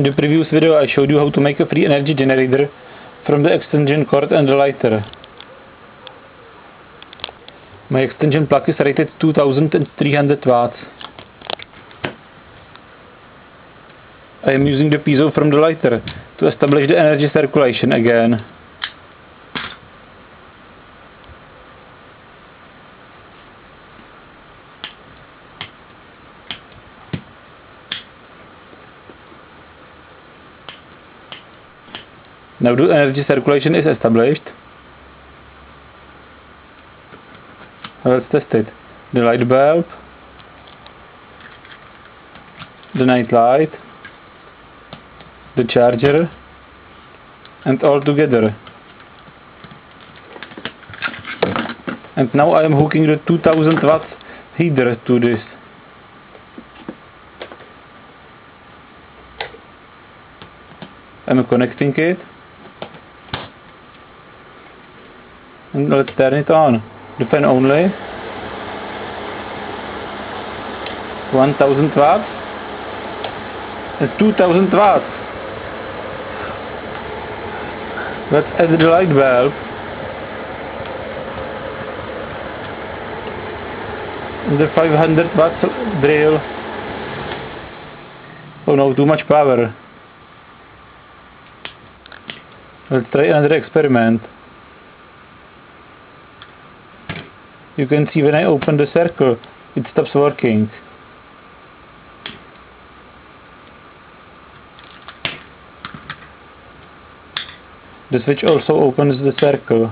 In the previous video I showed you how to make a free energy generator from the extension cord and the lighter. My extension plug is rated 2300 watts. I am using the piezo from the lighter to establish the energy circulation again. Now the energy circulation is established. Let's test it. The light bulb, the night light, the charger, and all together. And now I am hooking the 2000 watts heater to this. I'm connecting it. And let's turn it on. The fan only. 1000 watts and 2000 watts. Let's add the light bulb. And the 500 watts drill. Oh no, too much power. Let's try another experiment. You can see when I open the circle, it stops working. The switch also opens the circle.